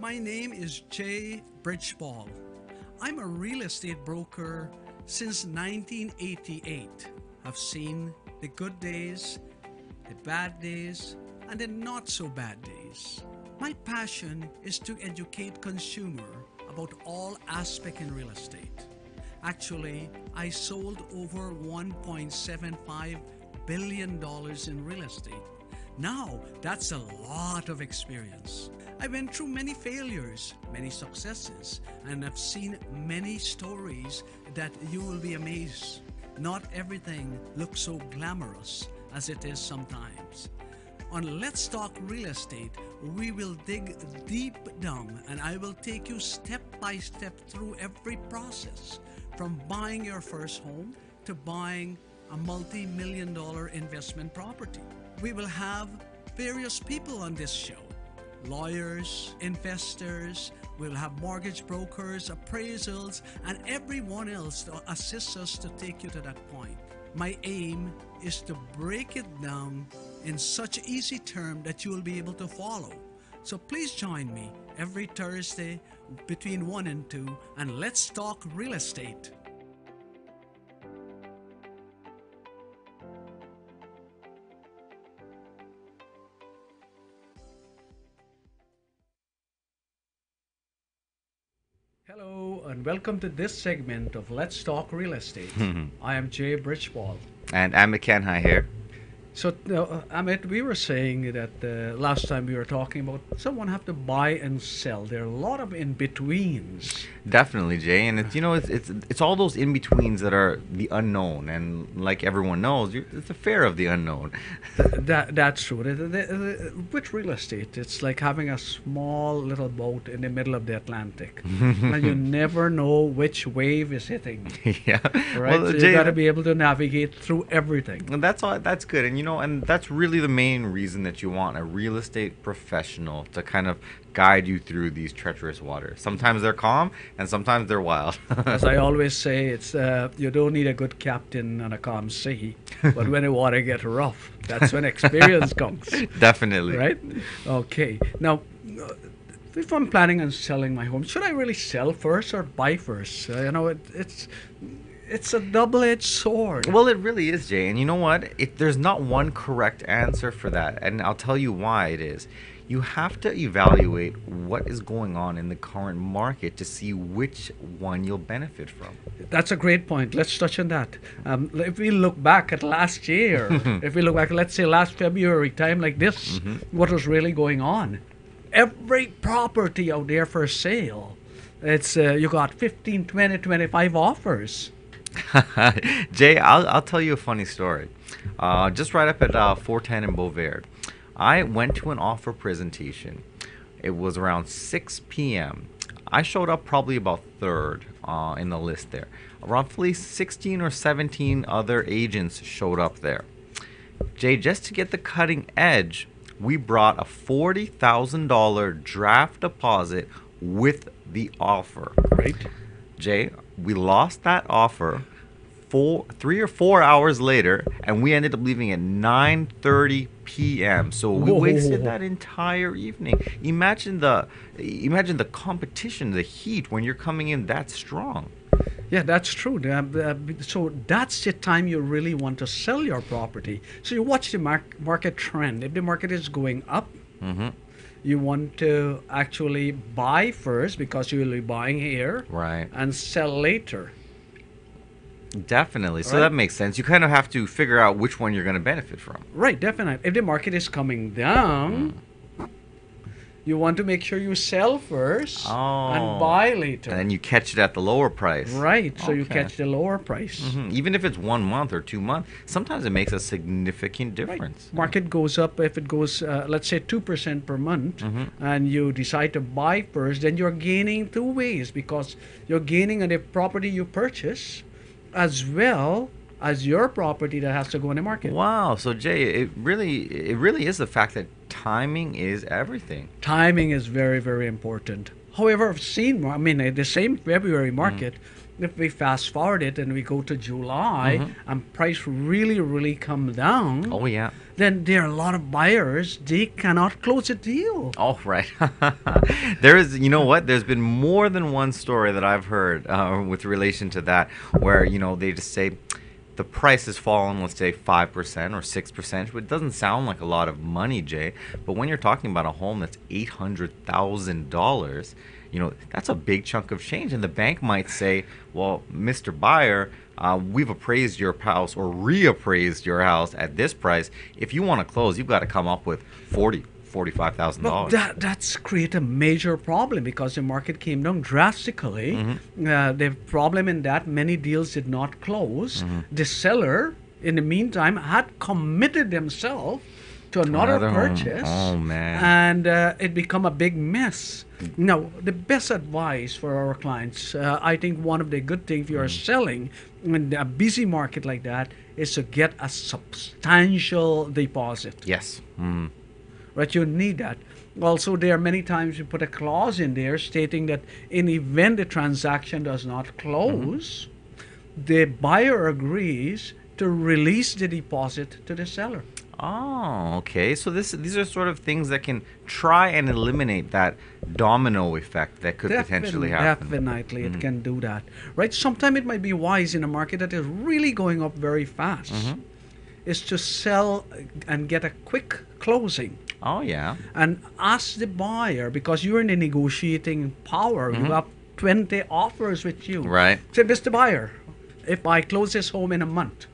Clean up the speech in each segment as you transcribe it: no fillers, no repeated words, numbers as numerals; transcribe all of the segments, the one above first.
My name is Brij. I'm a real estate broker since 1988. I've seen the good days, the bad days, and the not so bad days. My passion is to educate consumer about all aspects in real estate. Actually, I sold over $1.75 billion in real estate. Now, that's a lot of experience. I went through many failures, many successes, and I've seen many stories that you will be amazed. Not everything looks so glamorous as it is sometimes. On Let's Talk Real Estate, we will dig deep down and I will take you step by step through every process, from buying your first home to buying a multi-million-dollar investment property. We will have various people on this show. Lawyers, investors, we'll have mortgage brokers, appraisals, and everyone else to assist us to take you to that point. My aim is to break it down in such easy terms that you will be able to follow. So please join me every Thursday between 1 and 2, and let's talk real estate. Hello and welcome to this segment of Let's Talk Real Estate. I am Brij. And Amit Kanhai here. So, Amit, we were saying that last time we were talking about someone have to buy and sell. There are a lot of in-betweens. Definitely, Jay. And it's all those in-betweens that are the unknown. And like everyone knows, it's the fear of the unknown. That's true. With real estate, it's like having a small little boat in the middle of the Atlantic. And you never know which wave is hitting. Yeah. Right? Well, so you got to be able to navigate through everything. And that's good. And and that's really the main reason that you want a real estate professional to kind of guide you through these treacherous waters. Sometimes they're calm and sometimes they're wild. As I always say, it's you don't need a good captain on a calm sea, but when the water gets rough, that's when experience comes. Definitely. Right? Okay. Now, if I'm planning on selling my home, should I really sell first or buy first? It's a double-edged sword. Well, it really is, Jay. And you know what? There's not one correct answer for that. And I'll tell you why it is. You have to evaluate what is going on in the current market to see which one you'll benefit from. That's a great point. Let's touch on that. If we look back at last year, if we look back, let's say last February, time like this, what was really going on? Every property out there for sale, it's you got 15, 20, 25 offers. Jay, I'll tell you a funny story. Just right up at 410 in Beauvais, I went to an offer presentation. It was around 6 p.m. I showed up probably about third in the list there. Roughly 16 or 17 other agents showed up there. Jay, just to get the cutting edge, we brought a $40,000 draft deposit with the offer. Right. Jay, we lost that offer 3 or 4 hours later, and we ended up leaving at 9:30 p.m. So we wasted that entire evening. Imagine the competition, the heat when you're coming in that strong. Yeah, that's true. So that's the time you really want to sell your property. So you watch the market trend. If the market is going up, you want to actually buy first because you will be buying here, right, and sell later. Definitely. So that makes sense. You kind of have to figure out which one you're going to benefit from. Right, definitely. If the market is coming down, you want to make sure you sell first and buy later. And then you catch it at the lower price. Right, so you catch the lower price. Even if it's 1 month or 2 months, sometimes it makes a significant difference. Right. Market goes up. If it goes, let's say 2% per month, and you decide to buy first, then you're gaining two ways, because you're gaining on the property you purchase as well as your property that has to go in the market. Wow. So Jay, it really is the fact that timing is everything. Timing is very, very important. However, I've seen, the same February market, if we fast forward it and we go to July and price really come down. Oh yeah. then there are a lot of buyers, they cannot close a deal. Oh, right. There is, you know what? There's been more than one story that I've heard with relation to that, where, they just say the price has fallen, let's say 5% or 6%, which doesn't sound like a lot of money, Jay. But when you're talking about a home that's $800,000, that's a big chunk of change. And the bank might say, well, Mr. Buyer, we've appraised your house or reappraised your house at this price. If you want to close, you've got to come up with $45,000. That's create a major problem because the market came down drastically. The problem in that many deals did not close. The seller, in the meantime, had committed themselves to another purchase. Oh, man. And it become a big mess. Now, the best advice for our clients, I think one of the good things if you are selling in a busy market like that is to get a substantial deposit. Yes. Right, you need that. Also, there are many times you put a clause in there stating that in event the transaction does not close, the buyer agrees to release the deposit to the seller. Oh, okay. So these are sort of things that can try and eliminate that domino effect that could potentially happen. Definitely, it can do that. Right? Sometimes it might be wise in a market that is really going up very fast is to sell and get a quick closing. Oh, yeah. And ask the buyer, because you're in the negotiating power, you have 20 offers with you. Right. Say, Mr. Buyer, if I close this home in a month,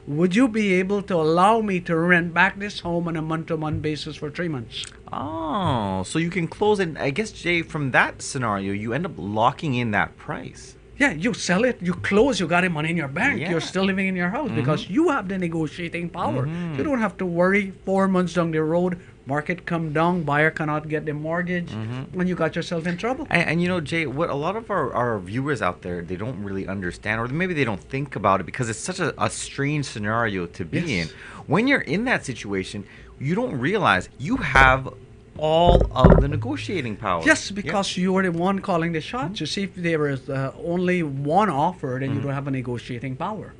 would you be able to allow me to rent back this home on a month-to-month basis for 3 months? Oh, so you can close it. I guess, Jay, from that scenario, you end up locking in that price. Yeah, you sell it, you close, you got the money in your bank. Yeah. You're still living in your house because you have the negotiating power. You don't have to worry 4 months down the road, market come down, buyer cannot get the mortgage, and you got yourself in trouble. And Jay, what a lot of our viewers out there, they don't really understand, or maybe they don't think about it because it's such a strange scenario to be in. When you're in that situation, you don't realize you have all of the negotiating power. Yes, because you are the one calling the shots. You see, if there is only one offer, then you don't have a negotiating power.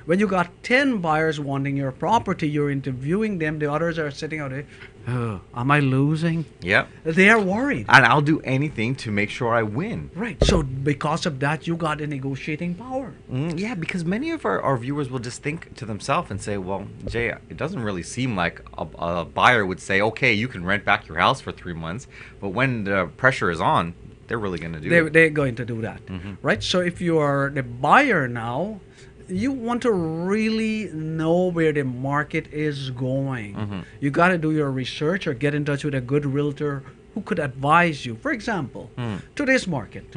When you got 10 buyers wanting your property, you're interviewing them, the others are sitting out there, am I losing? Yep. They are worried. And I'll do anything to make sure I win. Right. So because of that, you got the negotiating power. Yeah, because many of our viewers will just think to themselves and say, well, Jay, it doesn't really seem like a buyer would say, okay, you can rent back your house for 3 months. But when the pressure is on, they're really going to do it. They're going to do that. Right. So if you are the buyer now, you want to really know where the market is going. You got to do your research or get in touch with a good realtor who could advise you. For example, today's market.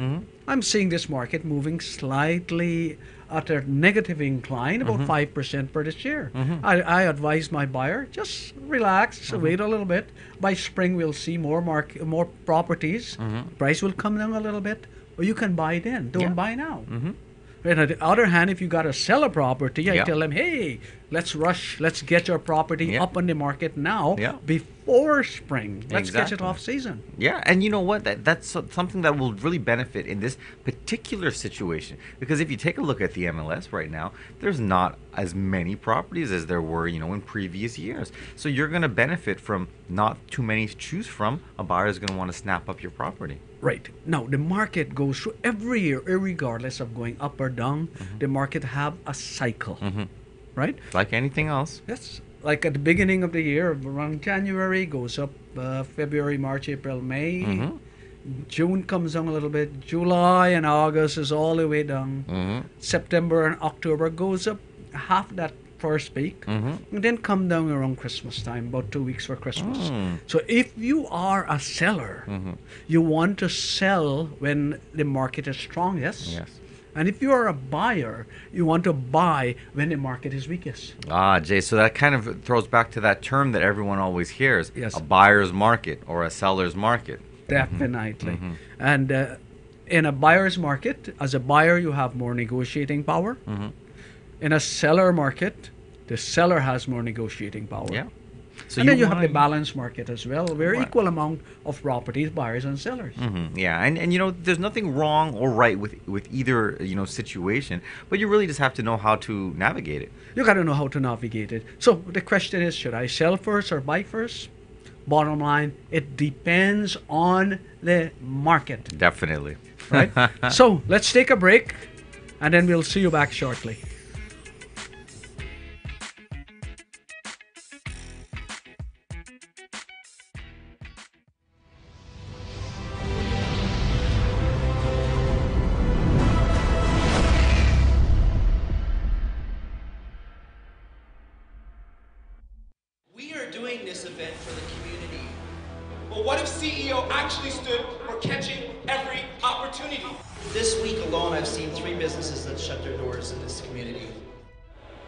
I'm seeing this market moving slightly at a negative incline, about 5% per this year. I advise my buyer, just relax, wait a little bit. By spring, we'll see more properties. Price will come down a little bit, or you can buy then. Don't buy now. And on the other hand, if you got to sell a property, I tell them, hey, let's rush. Let's get your property up on the market now before spring. Let's get it off season. Yeah, and you know what? That's something that will really benefit in this particular situation. Because if you take a look at the MLS right now, there's not as many properties as there were, in previous years. So you're going to benefit from not too many to choose from. A buyer is going to want to snap up your property. Right. Now, the market goes through every year, regardless of going up or down. The market have a cycle, right? Like anything else. Yes. Like at the beginning of the year, around January, goes up February, March, April, May. June comes down a little bit. July and August is all the way down. September and October goes up half that first week, and then come down around Christmas time, about 2 weeks for Christmas. So if you are a seller, you want to sell when the market is strongest. Yes. And if you are a buyer, you want to buy when the market is weakest. Jay, so that kind of throws back to that term that everyone always hears, Yes. a buyer's market or a seller's market. Definitely. And in a buyer's market, as a buyer, you have more negotiating power. In a seller market, the seller has more negotiating power. Yeah. So and then you have the want balance market as well, where Right. equal amount of properties, buyers and sellers. Yeah, and there's nothing wrong or right with either situation, but you really just have to know how to navigate it. You got to know how to navigate it. So the question is, should I sell first or buy first? Bottom line, it depends on the market, Definitely. right? So let's take a break, and then we'll see you back shortly. We are doing this event for the community. But what if CEO actually stood for catching every opportunity? This week alone, I've seen 3 businesses that shut their doors in this community.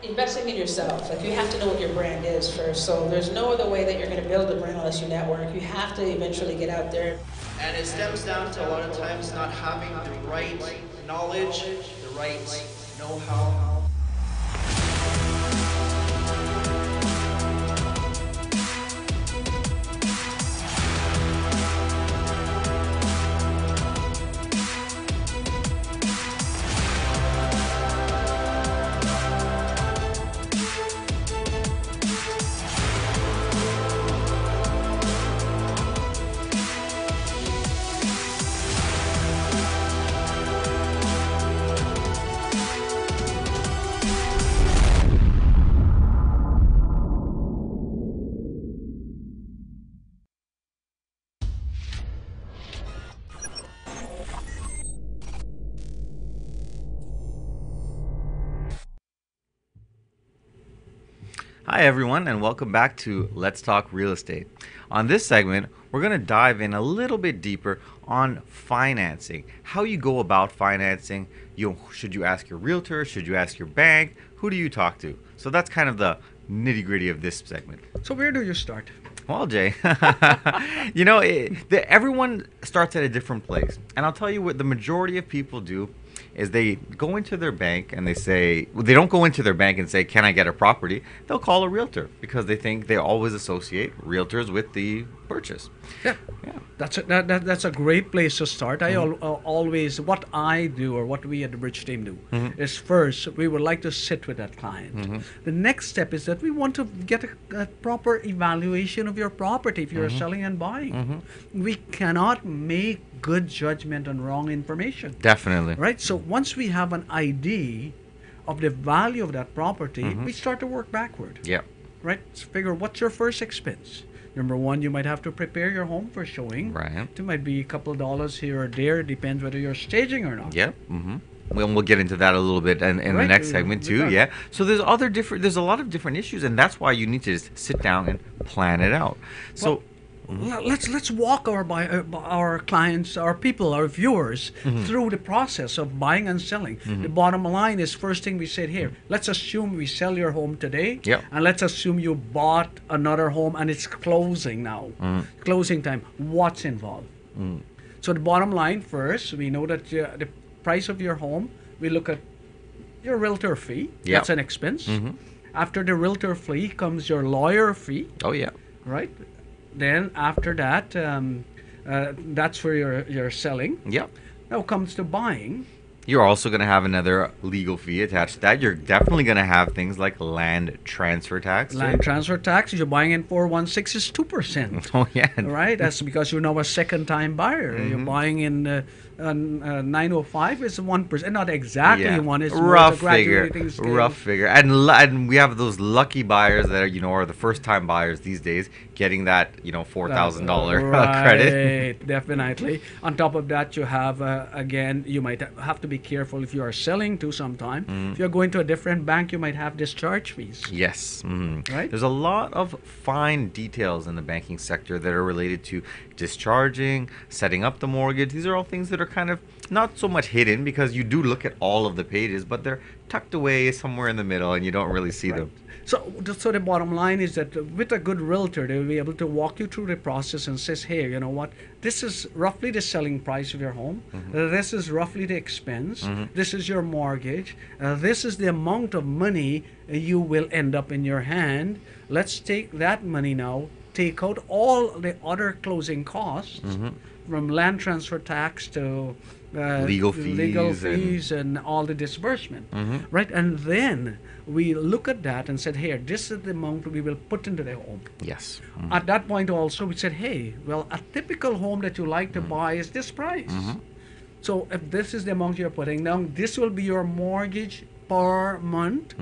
Investing in yourself, like you have to know what your brand is first. So there's no other way that you're going to build a brand unless you network. You have to eventually get out there. And it stems down to a lot of times not having the right knowledge, the right know-how. Hi everyone, and welcome back to Let's Talk Real Estate. On this segment, we're going to dive in a little bit deeper on financing. How you go about financing. Should you ask your realtor? Should you ask your bank? Who do you talk to? So that's kind of the nitty-gritty of this segment. So where do you start? Well, Jay, everyone starts at a different place. And I'll tell you what the majority of people do is they go into their bank and they say, well, they don't go into their bank and say, can I get a property? They'll call a realtor because they think they always associate realtors with the purchase. Yeah. That's a great place to start. I always, what I do or what we at the Brij team do is first, we would like to sit with that client. The next step is that we want to get a proper evaluation of your property if you're selling and buying. We cannot make good judgment on wrong information. Definitely. Right? So once we have an idea of the value of that property, we start to work backward. Yeah. Right? So figure what's your first expense. Number one, you might have to prepare your home for showing. Right. It might be a couple of dollars here or there. It depends whether you're staging or not. Yep. We'll get into that a little bit in the Right. next segment too. Yeah. So there's a lot of different issues, and that's why you need to just sit down and plan it out. So. Let's walk our clients, our people, our viewers through the process of buying and selling. The bottom line is, first thing we said here, let's assume we sell your home today, Yep. and let's assume you bought another home and it's closing now, closing time. What's involved? So the bottom line first, we know that the price of your home, we look at your realtor fee. Yep. That's an expense. After the realtor fee comes your lawyer fee, Oh yeah. right? Then after that, that's for your selling. Yep. Now comes to buying. You're also going to have another legal fee attached to that. You're definitely going to have things like land transfer tax. Land transfer tax, if you're buying in 416 is 2%. Oh yeah. Right? That's because you're now a second-time buyer. You're buying in 905 is 1%. Not exactly one. It's more rough the figure. graduating scale. Rough figure. And we have those lucky buyers that are the first time buyers these days getting that $4,000 credit. Right, definitely. On top of that, you have again, you might have to be careful if you are selling to sometime. If you're going to a different bank, you might have discharge fees. Yes. Right? There's a lot of fine details in the banking sector that are related to discharging, setting up the mortgage. These are all things that are kind of not so much hidden because you do look at all of the pages, but they're tucked away somewhere in the middle and you don't really see them. So the bottom line is that with a good realtor, they will be able to walk you through the process and says, hey, you know what? This is roughly the selling price of your home. This is roughly the expense. This is your mortgage. This is the amount of money you will end up in your hand. Let's take that money now, take out all the other closing costs, from land transfer tax to Legal fees and all the disbursement, right? And then we look at that and said, here, this is the amount we will put into the home. Yes. At that point also, we said, hey, well, a typical home that you like to buy is this price. So if this is the amount you're putting down, this will be your mortgage per month,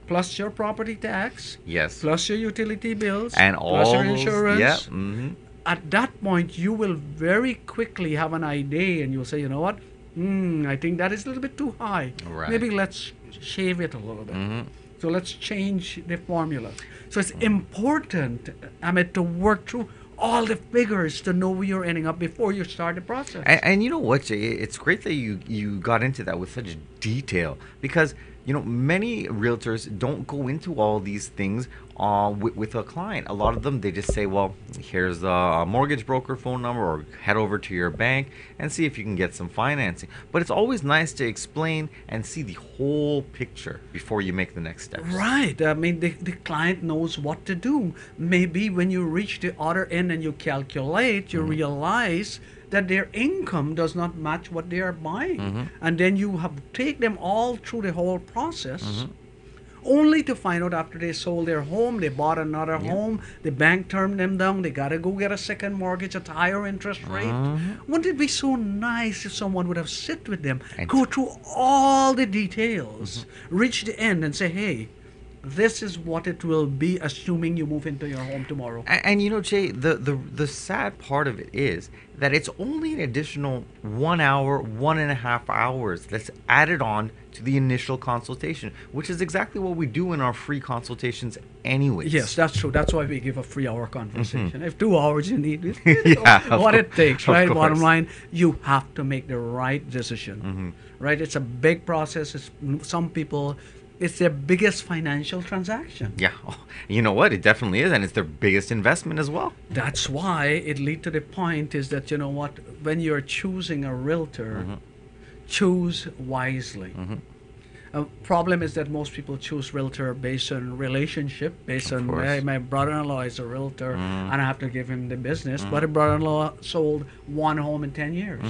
plus your property tax, Yes. plus your utility bills, And plus all your those- insurance. Yeah. At that point, you will very quickly have an idea and you'll say, you know what? I think that is a little bit too high. Right. Maybe let's shave it a little bit. So let's change the formula. So it's important, Amit, to work through all the figures to know where you're ending up before you start the process. And you know what, Jay? It's great that you got into that with such detail because many realtors don't go into all these things with a client. A lot of them, they just say, well, here's the mortgage broker phone number, or head over to your bank and see if you can get some financing. But it's always nice to explain and see the whole picture before you make the next steps. Right. I mean, the client knows what to do. Maybe when you reach the other end and you calculate, you realize that their income does not match what they are buying. And then you have to take them all through the whole process, only to find out after they sold their home, they bought another home, the bank turned them down, they got to go get a second mortgage at a higher interest rate. Wouldn't it be so nice if someone would have sit with them, go through all the details, reach the end and say, hey, this is what it will be, assuming you move into your home tomorrow. And Jay, the sad part of it is that it's only an additional 1 hour, 1.5 hours that's added on to the initial consultation, which is exactly what we do in our free consultations anyways. Yes, that's true. That's why we give a 3-hour conversation. If 2 hours you need, what it takes, right? Bottom line, you have to make the right decision, right? It's a big process. Some people, it's their biggest financial transaction. Yeah. Oh, you know what? It definitely is. And it's their biggest investment as well. That's why it leads to the point is that, you know what, when you're choosing a realtor, choose wisely. Problem is that most people choose realtor based on relationship, based on my brother-in-law is a realtor and I have to give him the business. But a brother-in-law sold one home in 10 years.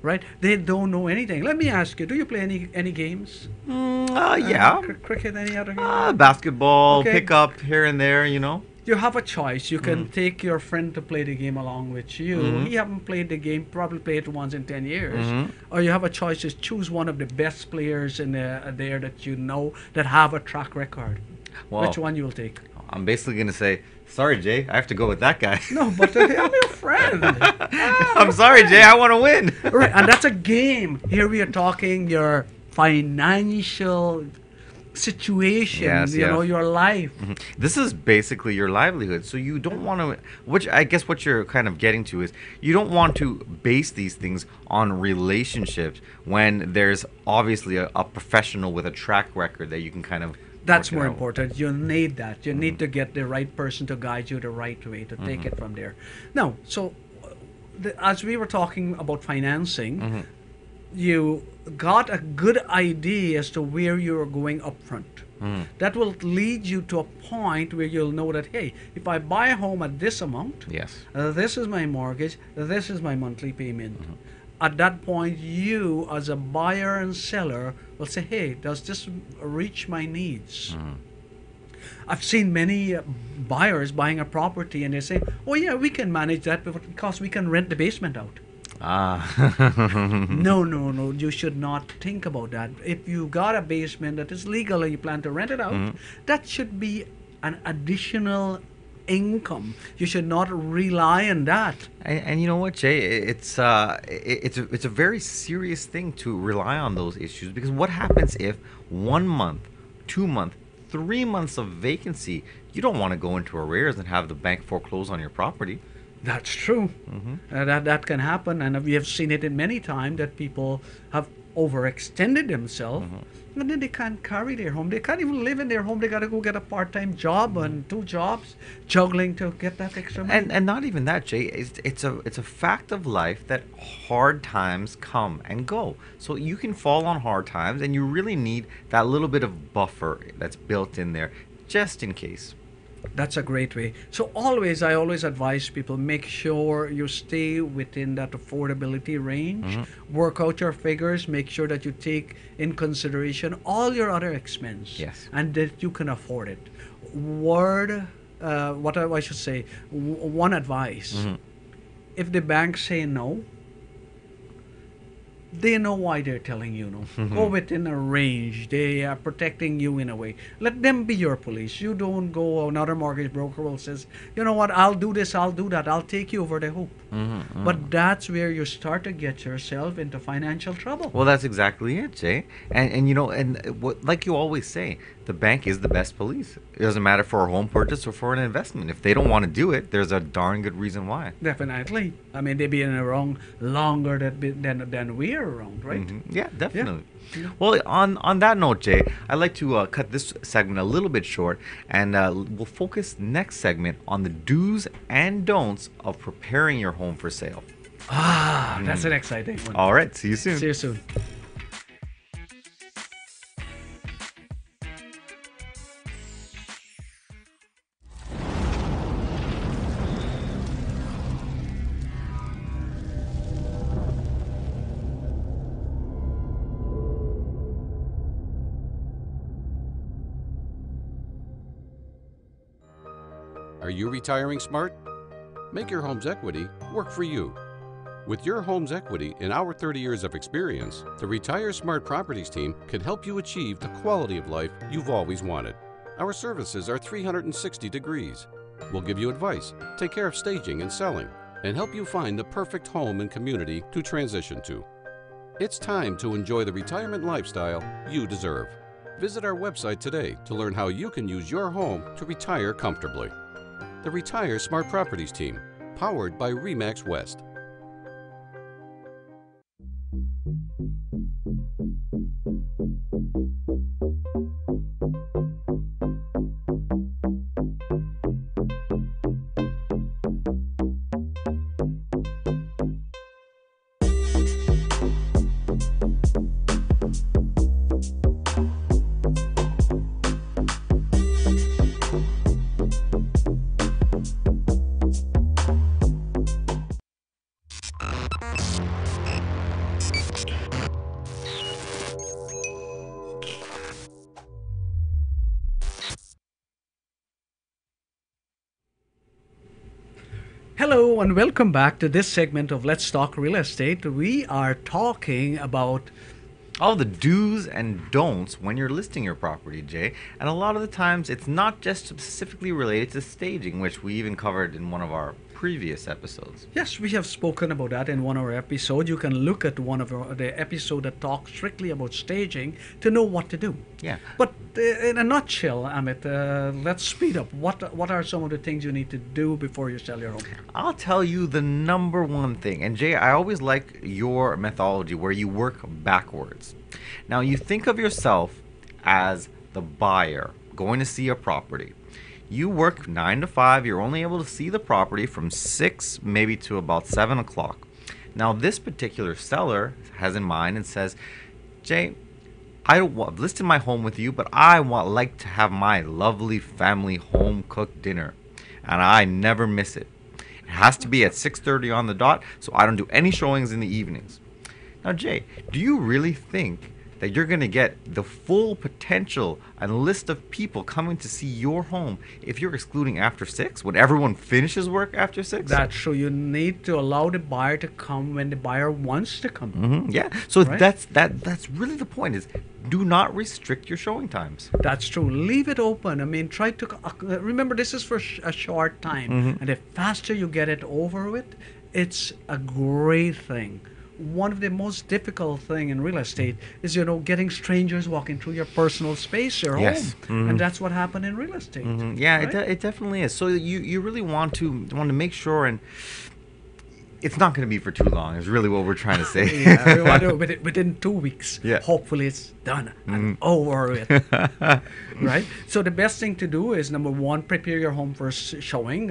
Right? They don't know anything. Let me ask you, do you play any games? Yeah. Cricket, any other game? Basketball, Okay. pick up here and there, You have a choice. You can take your friend to play the game along with you. He haven't played the game, probably played it once in 10 years. Or you have a choice to choose one of the best players in there that you know that have a track record. Well, Which one you will take? I'm basically going to say, sorry, Jay, I have to go with that guy. No, but I'm your friend. I'm sorry, Jay, I want to win. Right, and that's a game. Here we are talking your financial situation, Yes, you know, yes. your life. This is basically your livelihood. So you don't want to, which I guess what you're kind of getting to is you don't want to base these things on relationships when there's obviously a professional with a track record that you can kind of That's work it more out. important. You need that. You need to get the right person to guide you the right way to take it from there. Now, so as we were talking about financing, you got a good idea as to where you're going up front. That will lead you to a point where you'll know that, hey, if I buy a home at this amount, Yes. this is my mortgage, this is my monthly payment. At that point, you as a buyer and seller will say, hey, does this reach my needs? I've seen many buyers buying a property and they say, oh yeah, we can manage that because we can rent the basement out. No, you should not think about that. If you got a basement that is legal and you plan to rent it out, that should be an additional income. You should not rely on that. And you know what, Jay? It's a very serious thing to rely on those issues, because what happens if 1 month, 2 month, 3 months of vacancy, you don't want to go into arrears and have the bank foreclose on your property. That's true. That can happen, and we have seen it in many times that people have overextended themselves, and then they can't carry their home. They can't even live in their home. They got to go get a part-time job and 2 jobs, juggling to get that extra money. And not even that, Jay. It's a fact of life that hard times come and go. So you can fall on hard times, and you really need that little bit of buffer that's built in there, just in case. That's a great way. So I always advise people, make sure you stay within that affordability range. Work out your figures. Make sure that you take in consideration all your other expense. Yes. And that you can afford it. I should say, one advice. If the bank say no, they know why they're telling you no. Go within a range. They are protecting you in a way. Let them be your police. You don't go, another mortgage broker will says, you know what, I'll do this, I'll do that, I'll take you over the hoop. But that's where you start to get yourself into financial trouble. Well, that's exactly it, Jay. And you know, and what, like you always say, the bank is the best police. It doesn't matter for a home purchase or for an investment. If they don't want to do it, there's a darn good reason why. Definitely. I mean, they've been around longer than we're around, right? Yeah, definitely. Yeah. Well, on that note, Jay, I'd like to cut this segment a little bit short, and we'll focus next segment on the do's and don'ts of preparing your home for sale. That's an exciting one. All right, see you soon. See you soon. Are you retiring smart? Make your home's equity work for you. With your home's equity and our 30 years of experience, the Retire Smart Properties team can help you achieve the quality of life you've always wanted. Our services are 360 degrees. We'll give you advice, take care of staging and selling, and help you find the perfect home and community to transition to. It's time to enjoy the retirement lifestyle you deserve. Visit our website today to learn how you can use your home to retire comfortably. The Retire Smart Properties team, powered by RE/MAX West. Hello and welcome back to this segment of Let's Talk Real Estate. We are talking about all the do's and don'ts when you're listing your property, Jay. And a lot of the times it's not just specifically related to staging, which we even covered in one of our previous episodes. Yes, we have spoken about that in one of our episodes. You can look at one of the episode that talks strictly about staging to know what to do. Yeah. But in a nutshell, Amit, let's speed up. What are some of the things you need to do before you sell your home? I'll tell you the number one thing. And Jay, I always like your methodology where you work backwards. Now, you think of yourself as the buyer going to see a property. You work 9 to 5. You're only able to see the property from 6 maybe to about 7 o'clock. Now, this particular seller has in mind and says, Jay, I've listed my home with you, but I like to have my lovely family home cooked dinner, and I never miss it. It has to be at 6:30 on the dot, so I don't do any showings in the evenings. Now, Jay, do you really think that you're going to get the full potential and list of people coming to see your home if you're excluding after 6, when everyone finishes work after 6? That's true. You need to allow the buyer to come when the buyer wants to come. Yeah. So Right? that's really the point, is do not restrict your showing times. That's true. Leave it open. I mean, try to remember this is for a short time, and the faster you get it over with, it's a great thing. one of the most difficult thing in real estate is, getting strangers walking through your personal space, your Yes. home. And that's what happened in real estate. Yeah, right? it definitely is. So you really want to make sure, and it's not going to be for too long. Is really what we're trying to say. Yeah, we want to, within 2 weeks. Yeah. Hopefully it's done and over with. Right? So the best thing to do is, number one, prepare your home for showing.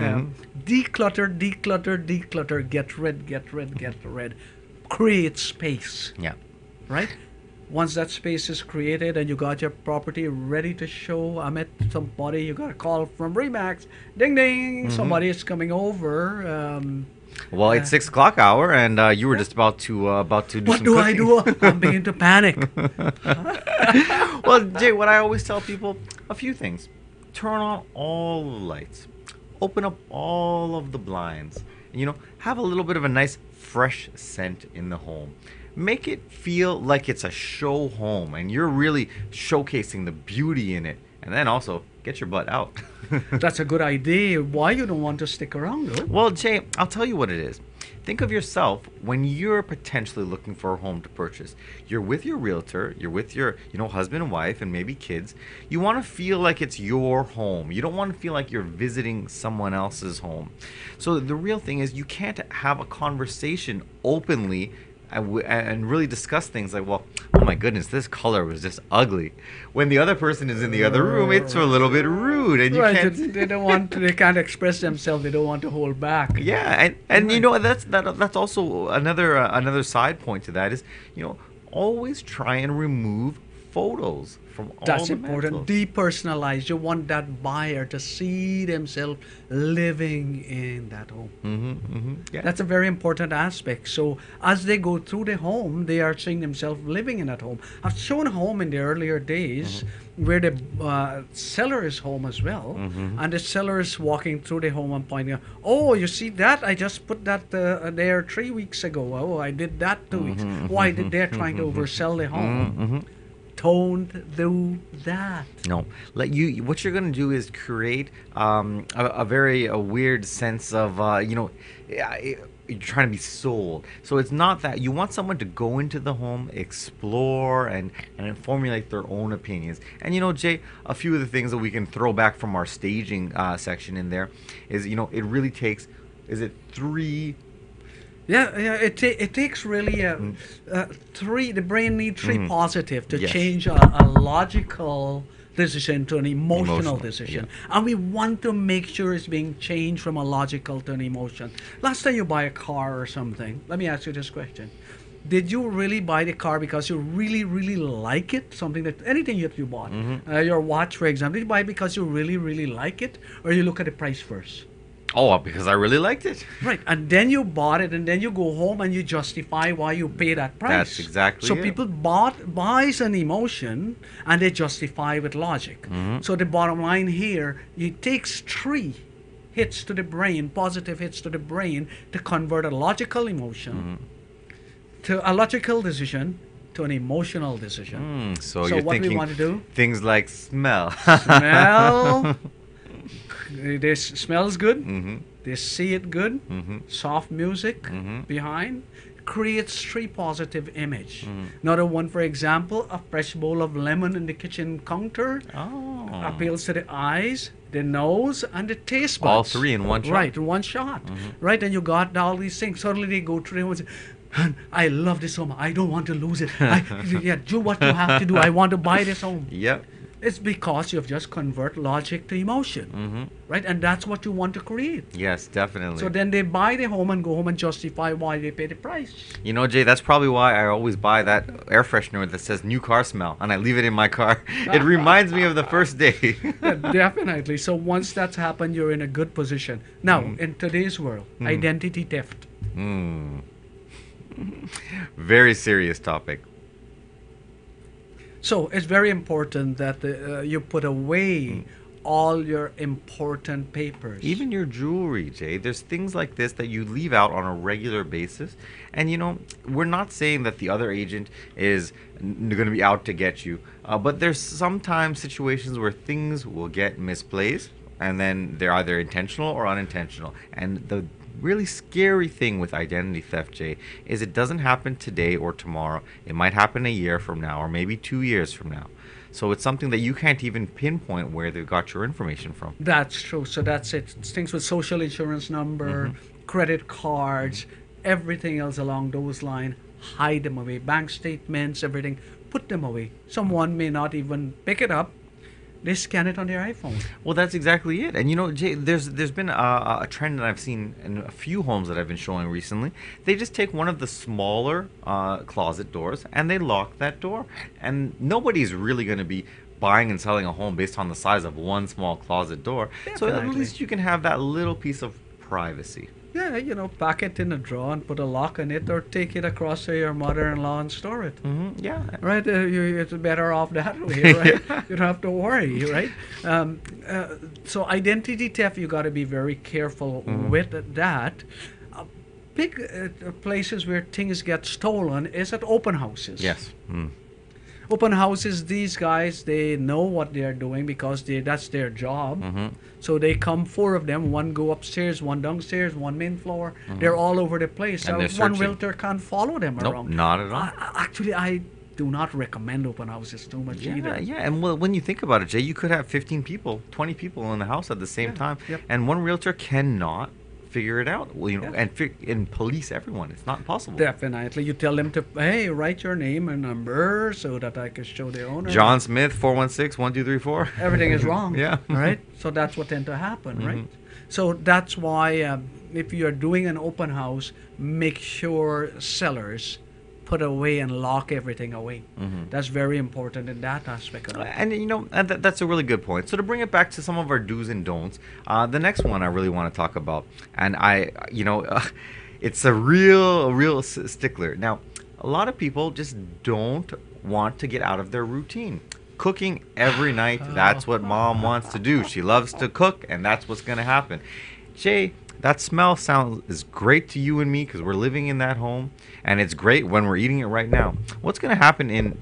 Declutter, declutter, declutter. Get rid, get rid, get rid. Create space. Yeah. Right? Once that space is created and you got your property ready to show, Amit, somebody, you got a call from Remax. Ding, ding. Somebody is coming over. Well, it's 6 o'clock hour, and you were just about to do What some do I cooking. do? I'm beginning to panic. Well, Jay, what I always tell people, a few things. Turn on all the lights. Open up all of the blinds. Have a little bit of a nice fresh scent in the home. Make it feel like it's a show home and you're really showcasing the beauty in it. And then also, get your butt out. That's a good idea. Why you don't want to stick around, though? Well, Jay, I'll tell you what it is. Think of yourself when you're potentially looking for a home to purchase. You're with your realtor, you're with your, husband and wife and maybe kids. You want to feel like it's your home. You don't want to feel like you're visiting someone else's home. So the real thing is you can't have a conversation openly and really discuss things like, well, oh my goodness, this color was just ugly. When the other person is in the other room, it's a little bit rude, and you Right, can't. they don't want to, they can't express themselves. They don't want to hold back. Yeah, and that's also another side point to that is, always try and remove photos from all That's the important. mantles. Depersonalize. You want that buyer to see themselves living in that home. Yeah. That's a very important aspect. So as they go through the home, they are seeing themselves living in that home. I've shown a home in the earlier days where the seller is home as well, and the seller is walking through the home and pointing out, oh, you see that? I just put that there 3 weeks ago. Oh, I did that 2 weeks. Why did they trying to oversell the home? Don't do that. No, what you're gonna do is create a very weird sense of you're trying to be sold. So it's not that. You want someone to go into the home, explore, and formulate their own opinions. And Jay, a few of the things that we can throw back from our staging section in there is it really takes, is it 3? Yeah, it takes really three. The brain needs three positive to Yes. change a logical decision to an emotional Emotional, decision, and we want to make sure it's being changed from a logical to an emotion. Last time you buy a car or something, let me ask you this question: did you really buy the car because you really, really like it? Something that anything that you bought, your watch, for example, did you buy it because you really, really like it, or you look at the price first? Oh, because I really liked it. Right, and then you bought it, and then you go home and you justify why you pay that price. That's exactly so it. people buys an emotion, and they justify with logic. So the bottom line here, it takes 3 hits to the brain, positive hits to the brain, to convert a logical emotion to a logical decision to an emotional decision. So So you're what we thinking want to do? things like smell. Smell. They smells good. They see it good. Soft music behind creates 3 positive image. Another one, for example, a fresh bowl of lemon in the kitchen counter appeals to the eyes, the nose, and the taste buds. All 3 in one shot. Right, in one shot. Right, and you got all these things. Suddenly they go through and say, "Hun, I love this home. I don't want to lose it. Do what you have to do. I want to buy this home." Yep. It's because you've just convert logic to emotion, right? And that's what you want to create. Yes, definitely. So then they buy the home and go home and justify why they pay the price. Jay, that's probably why I always buy that air freshener that says new car smell, and I leave it in my car. It reminds me of the first day. Yeah, definitely. So once that's happened, you're in a good position. Now, in today's world, identity theft. Very serious topic. So it's very important that you put away all your important papers. Even your jewelry, Jay. There's things like this that you leave out on a regular basis. And, we're not saying that the other agent is going to be out to get you. But there's sometimes situations where things will get misplaced and then they're either intentional or unintentional. And the really scary thing with identity theft, Jay, is it doesn't happen today or tomorrow. It might happen a year from now or maybe 2 years from now. So it's something that you can't even pinpoint where they've got your information from. That's true. So that's it. It's things with social insurance number, credit cards, everything else along those lines. Hide them away. Bank statements, everything. Put them away. Someone may not even pick it up. They scan it on their iPhone. Well, that's exactly it. And you know, Jay, there's been a trend that I've seen in a few homes that I've been showing recently. They just take one of the smaller closet doors and they lock that door. And nobody's really going to be buying and selling a home based on the size of one small closet door. So at Definitely. least you can have that little piece of privacy. Yeah, you know, pack it in a drawer and put a lock on it, or take it across to your mother-in-law and store it. Yeah. Right, you're better off that way, right? You don't have to worry, right? So identity theft, you got to be very careful with that. Big places where things get stolen is at open houses. Yes. Open houses, these guys, they know what they're doing because that's their job. So they come, 4 of them, one go upstairs, one downstairs, one main floor. They're all over the place. And they're One searching. realtor can't follow them Nope, around. not at all. Actually, I do not recommend open houses too much either. Yeah, and when you think about it, Jay, you could have 15 people, 20 people in the house at the same time, yep. and one realtor cannot figure it out. Well, you know, Yeah. and police everyone. It's not possible. Definitely. You tell them to, hey, write your name and number so that I can show the owner. John Smith, 416-1234. Everything is wrong. Yeah. Right? So that's what tend to happen, right? So that's why if you're doing an open house, make sure sellers put away and lock everything away. That's very important in that aspect of it. And you know, and that's a really good point. So to bring it back to some of our do's and don'ts, the next one I really want to talk about, and it's a real stickler. Now, a lot of people just don't want to get out of their routine. Cooking every night, that's what mom wants to do. She loves to cook, and that's what's going to happen. Jay, that smell is great to you and me because we're living in that home, and it's great when we're eating it right now. What's going to happen in,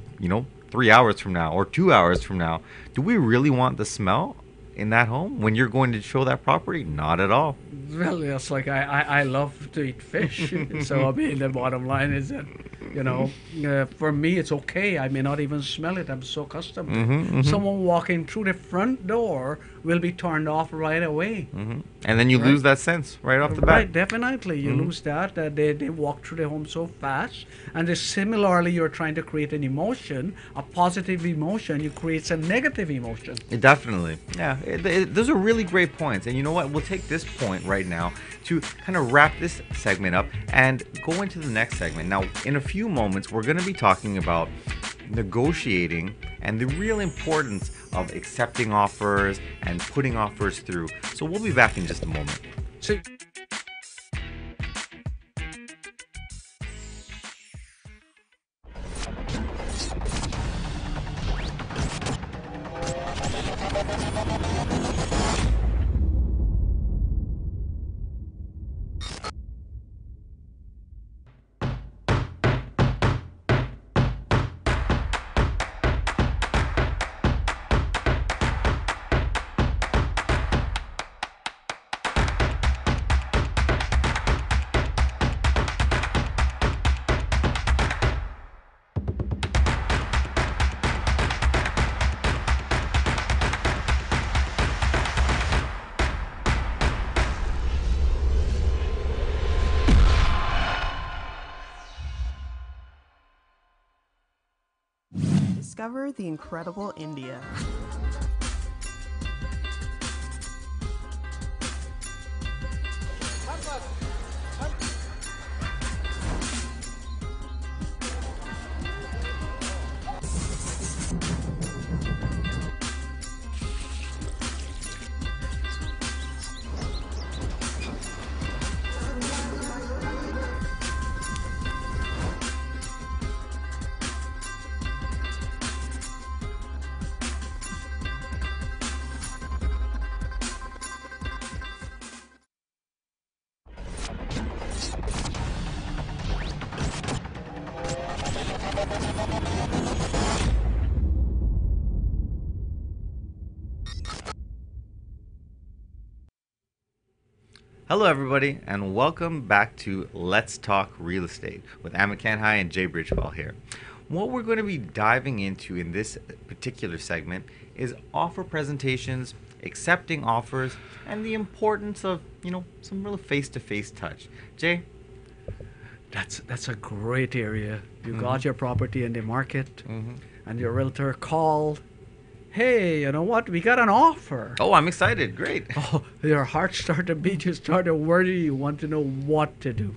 3 hours from now or 2 hours from now? Do we really want the smell in that home when you're going to show that property? Not at all. Well, yes, like I love to eat fish. So, I mean, the bottom line is that, for me, it's okay. I may not even smell it. I'm so accustomed to it. Someone walking through the front door will be turned off right away. And then you lose that sense right off the bat. Right, definitely. You lose that. They walk through the home so fast. And similarly, you're trying to create an emotion, a positive emotion. You create a negative emotion. Definitely. Yeah. Those are really great points. And you know what? We'll take this point right now to kind of wrap this segment up and go into the next segment. Now, in a few moments, we're going to be talking about negotiating and the real importance of accepting offers and putting offers through. So we'll be back in just a moment. So, Discover the incredible India. Hello, everybody, and welcome back to Let's Talk Real Estate with Amit Kanhai and Jay Brij here. What we're going to be diving into in this particular segment is offer presentations, accepting offers, and the importance of, some real face-to-face touch. Jay? That's a great area. You got your property in the market, and your realtor called. Hey, you know what? We got an offer. Oh, I'm excited. Great. Oh, your heart started to beat. You started worrying. You want to know what to do.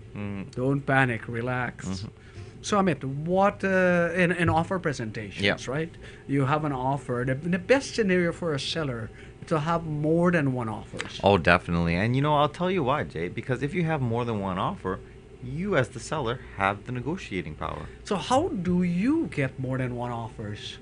Don't panic. Relax. So, Amit, what in offer presentations, right? You have an offer. The best scenario for a seller is to have more than one offers. Oh, definitely. And, I'll tell you why, Jay. Because if you have more than one offer, you as the seller have the negotiating power. So how do you get more than one offers?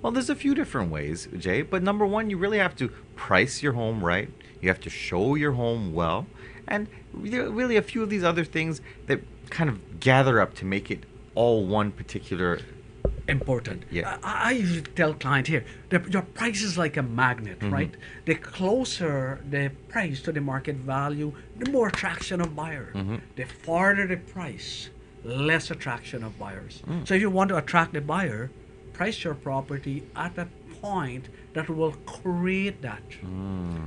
Well, there's a few different ways, Jay. But number one, you really have to price your home right. You have to show your home well. And really a few of these other things that kind of gather up to make it all one particular important. Yeah. I usually tell client here, your price is like a magnet, right? The closer the price to the market value, the more attraction of buyer. The farther the price, less attraction of buyers. So if you want to attract the buyer, price your property at that point that will create that.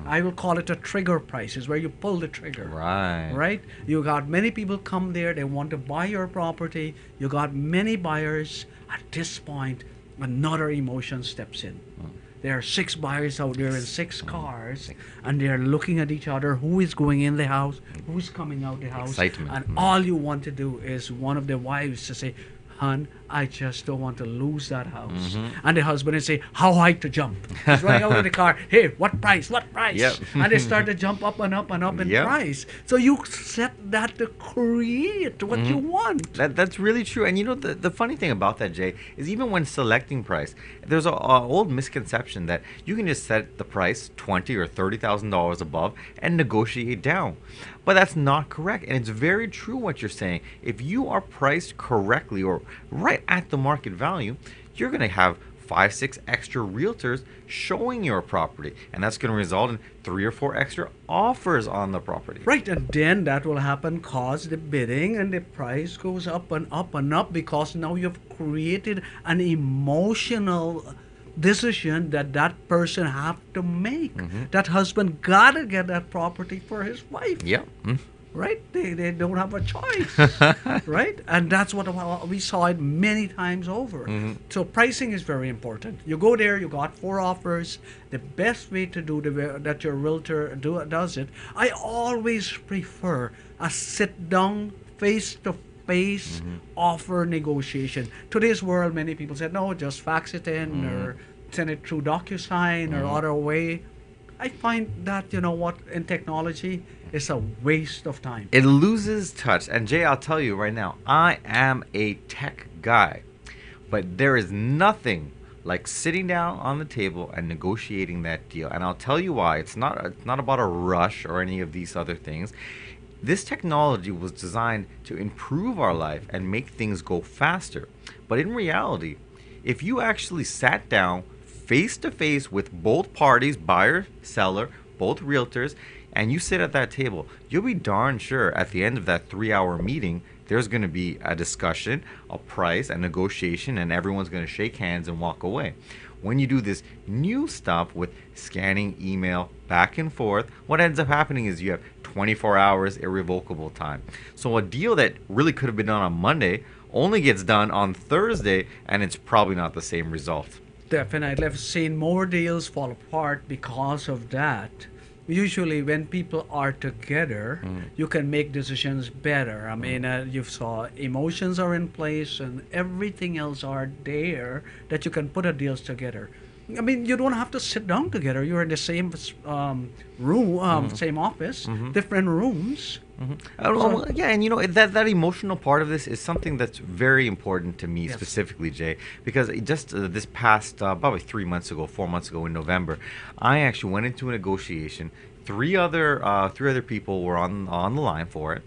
I will call it a trigger price, is where you pull the trigger. Right? You got many people come there, they want to buy your property. You got many buyers. At this point, another emotion steps in. There are 6 buyers out there in 6 cars, and they're looking at each other. Who is going in the house? Who's coming out the house? Excitement. And all you want to do is one of the wives to say, "Hon, I just don't want to lose that house." And the husband is say, "How high to jump?" He's running out of the car. "Hey, what price? What price?" Yep. And they start to jump up and up and up in price. So you set that to create what you want. That's really true. And the funny thing about that, Jay, is even when selecting price, there's a old misconception that you can just set the price $20,000 or $30,000 above and negotiate down. But that's not correct. And it's very true what you're saying. If you are priced correctly or right at the market value, you're going to have 5, 6 extra realtors showing your property. And that's going to result in 3 or 4 extra offers on the property. Right, and then that will happen cause the bidding and the price goes up and up and up, because now you've created an emotional decision that person have to make. That husband gotta get that property for his wife. Right? They don't have a choice. Right? And that's what we saw it many times over. So pricing is very important. You go there, you got 4 offers. The best way to do that your realtor does it, I always prefer a sit down face-to-face offer negotiation. Today's world, many people said, no, just fax it in or send it through DocuSign or other way. I find that, in technology, it's a waste of time. It loses touch. And Jay, I'll tell you right now, I am a tech guy, but there is nothing like sitting down on the table and negotiating that deal. And I'll tell you why. It's not about a rush or any of these other things. This technology was designed to improve our life and make things go faster. But in reality, if you actually sat down face to face with both parties, buyer, seller, both realtors, and you sit at that table, you'll be darn sure at the end of that 3-hour meeting, there's going to be a discussion, a price, a negotiation, and everyone's going to shake hands and walk away. When you do this new stuff with scanning email back and forth, what ends up happening is you have 24 hours irrevocable time. So a deal that really could have been done on Monday only gets done on Thursday, and it's probably not the same result. Definitely. I've seen more deals fall apart because of that. Usually when people are together, you can make decisions better. I mean, you saw emotions are in place and everything else are there that you can put a deals together. I mean, you don't have to sit down together. You're in the same room, same office, different rooms. Yeah, and that emotional part of this is something that's very important to me specifically, Jay, because just this past probably 4 months ago in November, I actually went into a negotiation. 3 other people were on the line for it,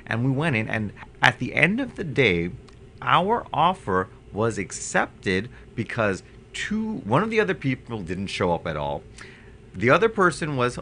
and we went in, and at the end of the day, our offer was accepted because one of the other people didn't show up at all. The other person was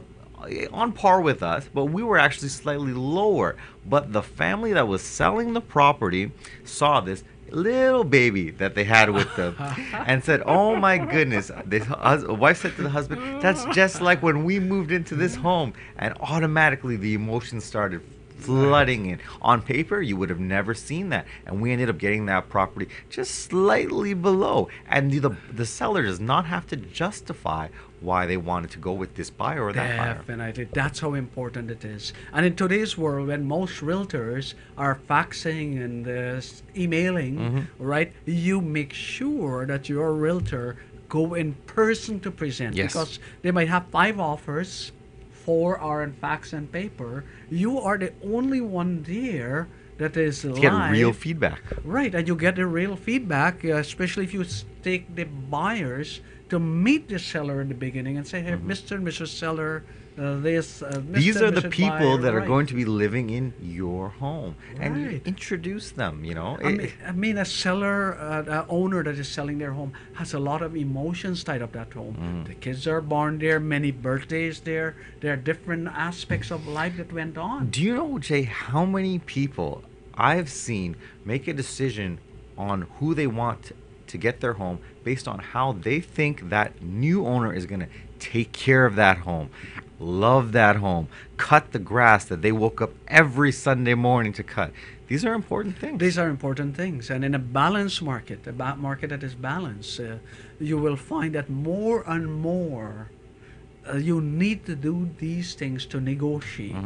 on par with us, but we were actually slightly lower. But the family that was selling the property saw this little baby that they had with them and said, "Oh my goodness." The wife said to the husband, "That's just like when we moved into this home." And automatically the emotions started flooding in. On paper, you would have never seen that, and we ended up getting that property just slightly below. And the seller does not have to justify why they wanted to go with this buyer or that buyer. Definitely. That's how important it is. And in today's world, when most realtors are faxing and emailing, right, you make sure that your realtor go in person to present. Yes. Because they might have 5 offers, 4 are in fax and paper. You are the only one there that is live. Get real feedback. Right, and you get the real feedback, especially if you take the buyers to meet the seller in the beginning and say, "Hey, Mr. and Mrs. Seller, These Mr. are and the Mrs. people Buyer," that are right. going to be living in your home, and you Right. introduce them. I mean, a seller, owner that is selling their home has a lot of emotions tied up that home. The kids are born there, many birthdays there. There are different aspects of life that went on. Do you know, Jay, how many people I've seen make a decision on who they want to get their home based on how they think that new owner is going to take care of that home, love that home, cut the grass that they woke up every Sunday morning to cut? These are important things. These are important things. And in a balanced market, a market that is balanced, you will find that more and more you need to do these things to negotiate,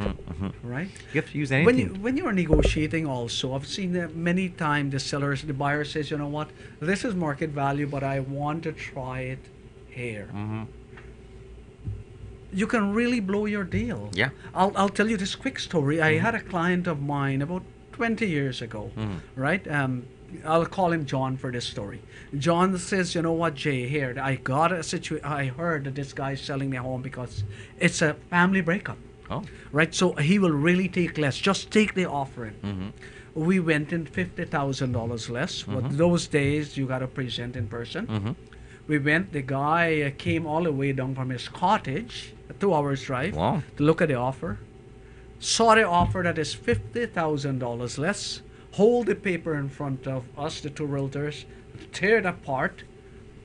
right? You have to use anything. When you are negotiating also, I've seen that many times the buyer says, "You know what, this is market value, but I want to try it here." You can really blow your deal. Yeah. I'll tell you this quick story. I had a client of mine about 20 years ago, right? I'll call him John for this story. John says, "You know what, Jay, here, I got a situation. I heard that this guy's selling their home because it's a family breakup." Oh. Right? So he will really take less. Just take the offer in. We went in $50,000 less. But those days, you got to present in person. We went, the guy came all the way down from his cottage, a 2 hours drive, Wow. to look at the offer. Saw the offer that is $50,000 less. Hold the paper in front of us, the 2 realtors, tear it apart,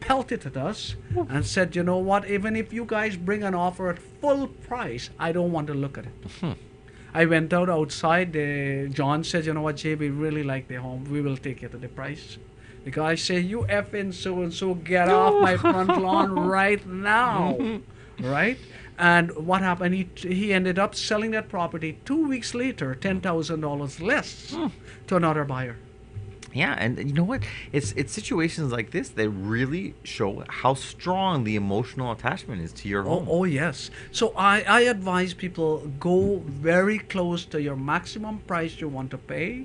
pelt it at us, and said, "You know what, even if you guys bring an offer at full price, I don't want to look at it." I went outside. John said, "You know what, Jay, we really like the home. We will take it at the price." The guy said, "You effing so-and-so, get off my front lawn right now." Right? And what happened? He ended up selling that property 2 weeks later, $10,000 less to another buyer. Yeah, and you know what? It's situations like this that really show how strong the emotional attachment is to your home. Oh yes. So I advise people, go very close to your maximum price you want to pay.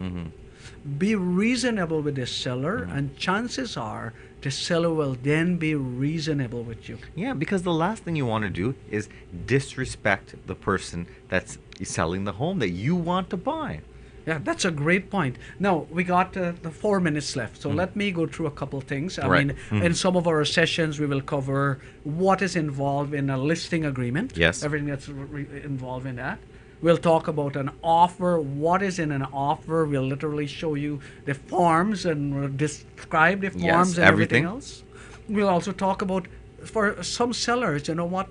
Be reasonable with the seller, and chances are the seller will then be reasonable with you. Yeah, because the last thing you want to do is disrespect the person that's selling the home that you want to buy. Yeah, that's a great point. Now, we got the 4 minutes left, so let me go through a couple things. I Right. mean, in some of our sessions, we will cover what is involved in a listing agreement. Yes. Everything that's involved in that. We'll talk about an offer, what is in an offer. We'll literally show you the forms and we'll describe the Yes, forms and everything. everything else. We'll also talk about, for some sellers, you know what,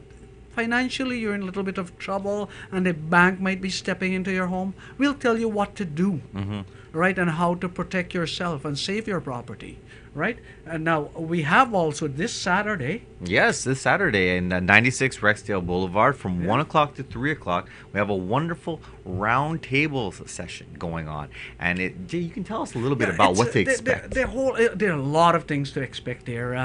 financially you're in a little bit of trouble and the bank might be stepping into your home. We'll tell you what to do, right, and how to protect yourself and save your property, right? And now we have also this Saturday. Yes, this Saturday in 96 Rexdale Boulevard from 1 o'clock to 3 o'clock. We have a wonderful round table session going on. And Jay, you can tell us a little bit about what to expect. There are a lot of things to expect there.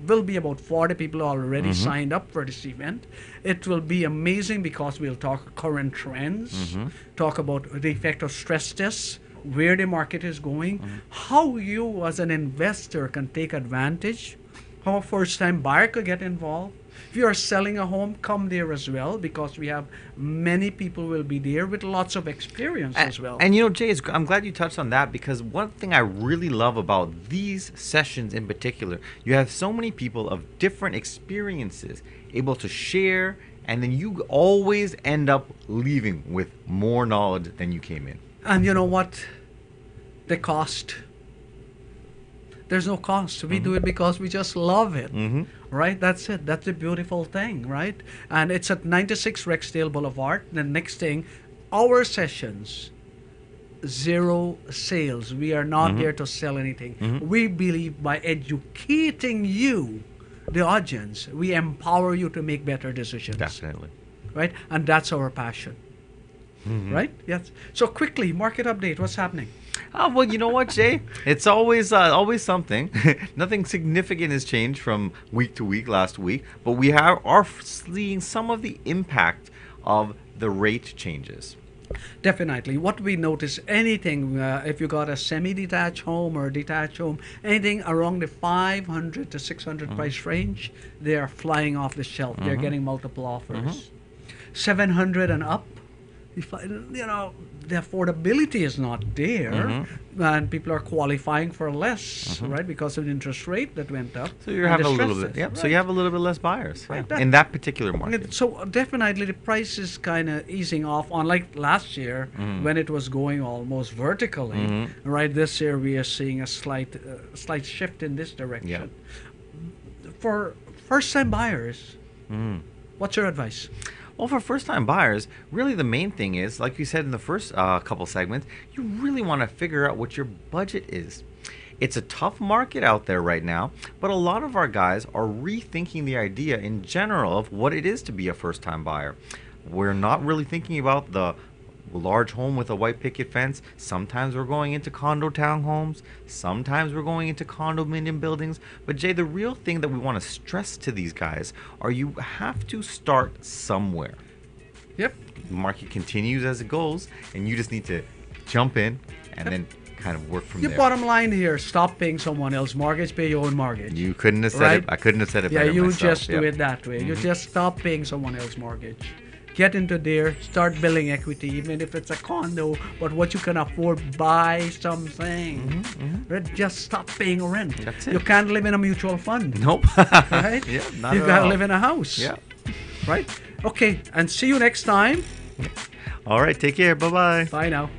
Will be about 40 people already signed up for this event. It will be amazing because we'll talk current trends, talk about the effect of stress tests, where the market is going, how you as an investor can take advantage, how a first-time buyer could get involved. If you are selling a home, come there as well, because we have many people will be there with lots of experience as well. And you know, Jay, I'm glad you touched on that, because one thing I really love about these sessions in particular, you have so many people of different experiences able to share and then you always end up leaving with more knowledge than you came in. And you know what? The cost. There's no cost. We do it because we just love it. Right? That's it. That's a beautiful thing, right? And it's at 96 Rexdale Boulevard. The next thing, our sessions, zero sales. We are not there to sell anything. We believe by educating you, the audience, we empower you to make better decisions. Definitely. Right? And that's our passion. Right? Yes. So quickly, market update. What's happening? Well, you know what, Jay? It's always something. Nothing significant has changed from week to week last week, but we are seeing some of the impact of the rate changes. Definitely. What we notice, anything, if you got a semi-detached home or a detached home, anything around the 500 to 600 price range, they are flying off the shelf. They're getting multiple offers. 700 and up, you know, the affordability is not there, and people are qualifying for less, right, because of the interest rate that went up. So you have a little bit, right. so you have a little bit less buyers, Right. in that particular market. So definitely the price is kind of easing off, unlike last year when it was going almost vertically. Right, this year we are seeing a slight shift in this direction. For first-time buyers, what's your advice? Well, for first-time buyers, really the main thing is, like you said in the first couple segments, you really want to figure out what your budget is. It's a tough market out there right now, but a lot of our guys are rethinking the idea in general of what it is to be a first-time buyer. We're not really thinking about the large home with a white picket fence. Sometimes we're going into condo townhomes. Sometimes we're going into condominium buildings. But Jay, the real thing that we want to stress to these guys are you have to start somewhere. Yep. The market continues as it goes, and you just need to jump in and then kind of work from Your there. bottom line here, stop paying someone else's mortgage, pay your own mortgage. You couldn't have said Right? it. I couldn't have said it Yeah, better you myself. just do it that way. You just stop paying someone else's mortgage. Get into there, start building equity, even if it's a condo, but what you can afford, buy something. Right? Just stop paying rent. That's it. You can't live in a mutual fund. Nope. Right? Yeah, not You at gotta all. live in a house. Yeah. Right? Okay, and see you next time. All right. Take care. Bye-bye. Bye now.